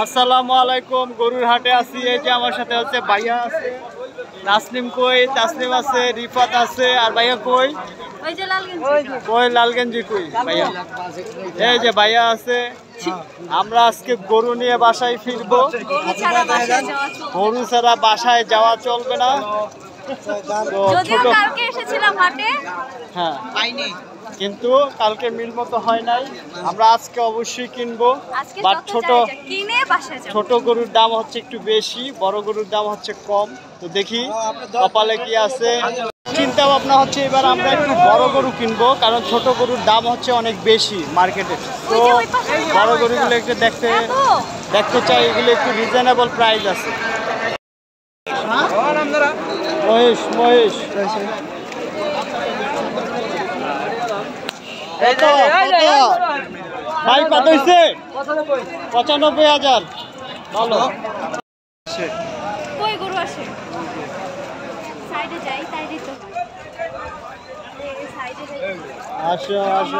আসসালামু আলাইকুম। গরুর হাটে আছি। এই যে আমার সাথে হচ্ছে ভাইয়া আছে, তাসনিম কই, তাসনিম আছে, রিফাত আছে, আর ভাইয়া কই কই লালগঞ্জি কই ভাইয়া। এই যে ভাইয়া আছে। আমরা আজকে গরু নিয়ে বাসায় ফিরবো। গরু ছাড়া বাসায় যাওয়া চলবে না। তো ছোট হ্যাঁ কিন্তু কালকে মিল মতো হয় নাই। আমরা আজকে অবশ্যই কিনবো। বাট ছোট গরুর দাম হচ্ছে একটু বেশি, বড় গরুর দাম হচ্ছে কম। তো দেখি কপালে কি আছে। চিন্তা ভাবনা হচ্ছে এবার আমরা একটু বড় গরু কিনবো, কারণ ছোট গরুর দাম হচ্ছে অনেক বেশি মার্কেটে। তো বড় গরুগুলো একটু দেখতে চাই, এগুলো একটু রিজনেবল প্রাইস আছে। মহেশ ভাই কত হয়েছে? 95,000। ভালো আসো আসো।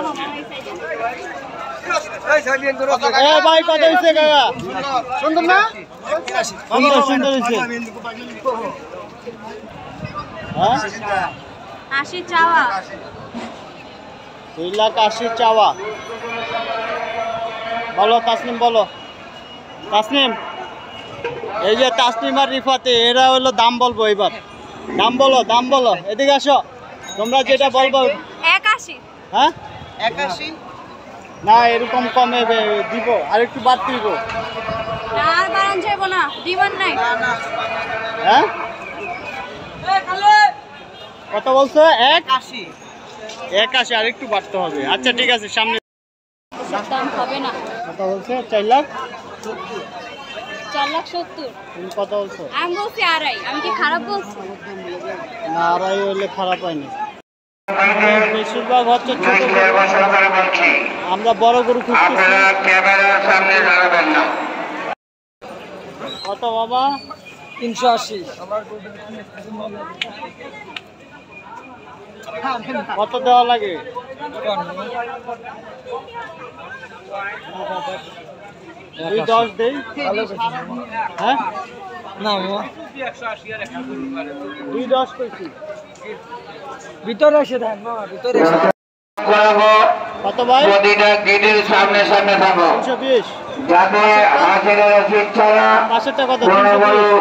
ভাই কত হয়েছে কাকা? সুন্দর না? সুন্দর হয়েছে। 80 চাওয়া, 2,80,000 চাওয়া। বলো তাসনিম, বলো তাসনিম। এই যে তাসনিম আর রিফাতে এরা হলো দাম বলবো এবার। দাম বলো এদিকে আসো। তোমরা যেটা বলবো 81। হ্যাঁ 81 না, এরকম কমে দিব, আর একটু বাড়তে দিব। আর বাড়ান যাইব না, ডিমান্ড নাই। হ্যাঁ কত বলছো? 81 আর একটু বাড়তে হবে। আচ্ছা ঠিক আছে, সামনে দাম হবে না। কত বলছে? 4 লাখ 4,70,000। তুমি কত বলছো? আমি বলছি 2.5। আমি কি খারাপ বলছি? না, 2.5 হইলে খারাপ হয়নি। বেশিরভাগ হচ্ছে ছোট গরু। আমরা বড় গরু খুঁজতেছি। কত বাবা? 380। কত দেওয়া লাগে? 2.10 দেই। হ্যাঁ না 2.10 কইছি। ভিতরে এসে দেন মামা, ভিতরে এসে কত ভাই? প্রতিটা গেটের সামনে থাকো 320। যাতে হাসির রসিদ ছাড়া পাশেরটা কত? কোনো 320।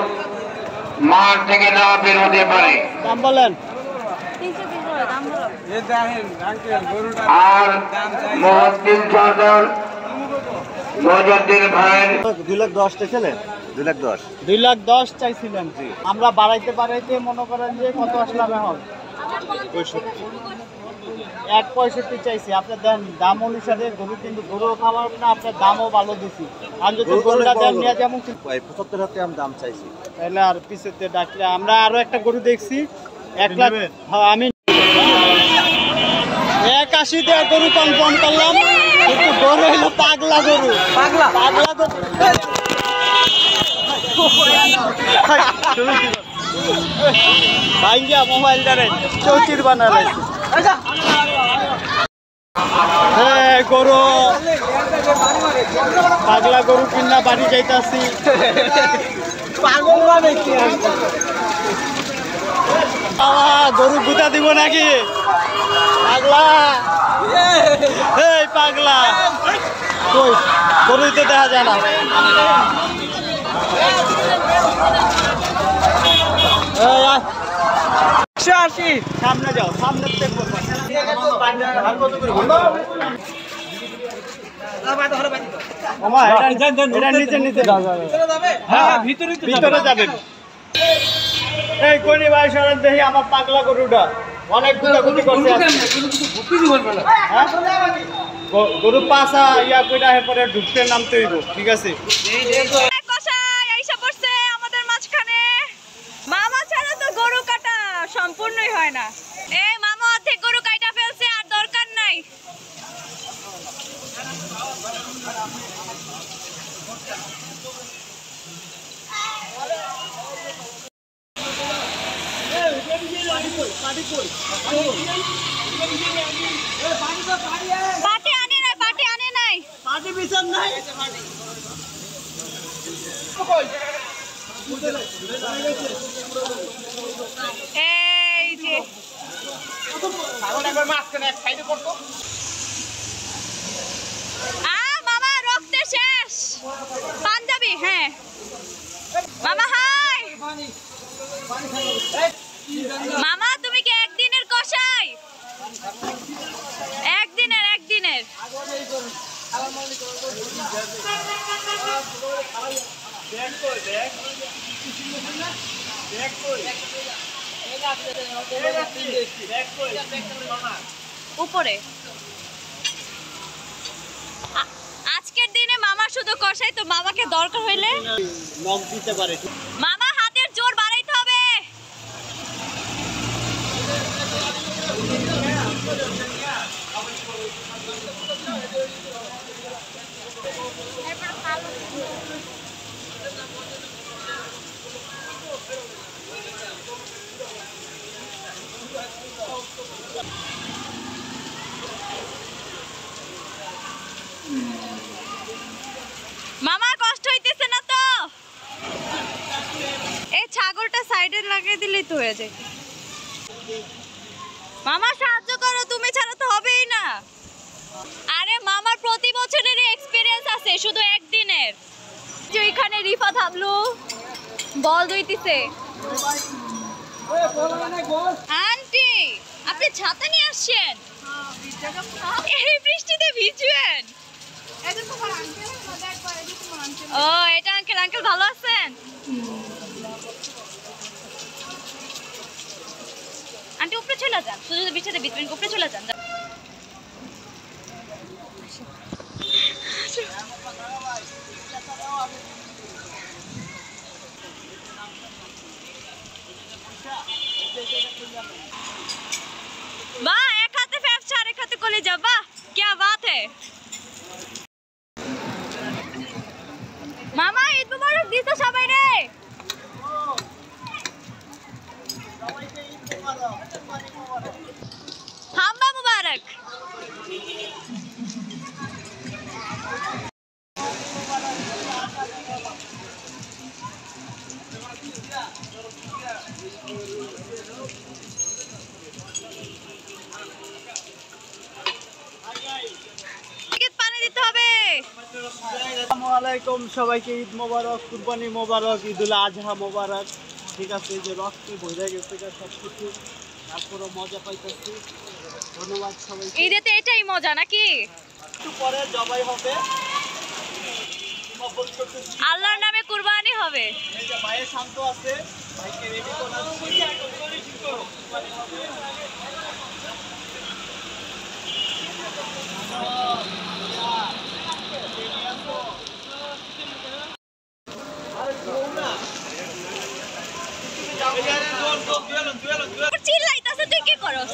মাঠ থেকে না বের হতে পারে। দাম বলেন। 320 বলে দাম বলো। আর মহদ্দিন সরদার মজুদ্দিন ভাই 2,10,000 চাইছিলেন? 2,10,000। 2,10,000 চাইছিলেন। আমরা বাড়াইতে মনে করেন যে কত আসলাম এখন? 1.65 চাইছি। আপনার দেন দাম অনুসারে গরু, কিন্তু গরু খাবার না, আপনার দামও ভালো দিছি। আর যদি গরুটা দেন নিয়ে যেমন 75,000 আমি দাম চাইছি। তাহলে আর পিছেতে ডাকলে আমরা আরো একটা গরু দেখছি 1 লাখ। হ্যাঁ আমি 81 দিয়ে গরু কনফার্ম করলাম, কিন্তু গরু হইলো পাগলা গরু। পাগলা গরু। ভাইয়া মোবাইল ধরেন, চৌচির বানালে। হ্যাঁ গরু, পাগলা গরু কিনা বাড়ি যাইতাছি। গরু গুতা দিব নাকি? পাগলা, এই পাগলা কই? গরুই তো দেখা যায় না। সামনে যাও, সামনে দেখবো। ভিতরে যাবেন। এই কোনি ভাই সরেন দেখি আমার পাগলা গরুটা। অনেক গুতাগুতি করছে। গরু পাশা ইয়া কইরা পরে ঢুকতে নামতে হইব। ঠিক আছে, আমাদের মাঝখানে মামা ছাড়া তো গরু কাটা সম্পূর্ণই হয় না। এই মামা অর্ধেক গরু কাটা ফেলছে, আর দরকার নাই। পাটি আনে নাই, পাটি আনে নাই। পাটি বিছান নাই। এই যে মামা রক্তে শেষ পাঞ্জাবি। হ্যাঁ মামা হাই। মামা তুমি কি একদিনের কষাই? একদিনের উপরে। আজকের দিনে মামা শুধু কষাই, তো মামাকে দরকার হইলে নক দিতে পারে। মামা হাতের জোর বাড়াইতে হবে। মামা কষ্ট হইতেছে না তো? এই ছাগলটা সাইডে লাগিয়ে দিলেই তো হয়ে যায়। মামা সাহায্য করো, তুমি ছাড়া তো হবেই না। আরে মামার প্রতি বছরের এক্সপেরিয়েন্স আছে, শুধু একদিনের। যে এখানে রিফা থামলো বল দইতেছে। আন্টি আপনি ছাতা নিয়ে আসছেন? এই বৃষ্টিতে ভিজবেন? ও এটা আঙ্কেল। আঙ্কেল ভালো আছেন? আন্টি উপরে চলে যান, শুধু বৃষ্টিতে ভিজবেন, উপরে চলে যান। वाह एक हाथे फैफ्चा और एक हाथे कलेजा। वाह क्या बात है। मामा ईद मुबारक दितो सबाई रे। हाम्बा मुबारक। আসসালামাইকুম সবাইকে, ঈদ মোবারক, কুরবানি মোবারক, ঈদুল আজহা মোবারক। ঠিক আছে, যে রক্তে বইরা গেছে সবকিছু, তারপরে মজা পাইতেছি। ধন্যবাদ সবাইকে। ঈদেতে এটাই মজা নাকি? একটু পরে জবাই হবে, আল্লাহর নামে কুরবানি হবে। এই যে ভাইয়ের শান্ত আছে, ভাইকে রেডি চিল্লাইতাছে, তুই কি করস?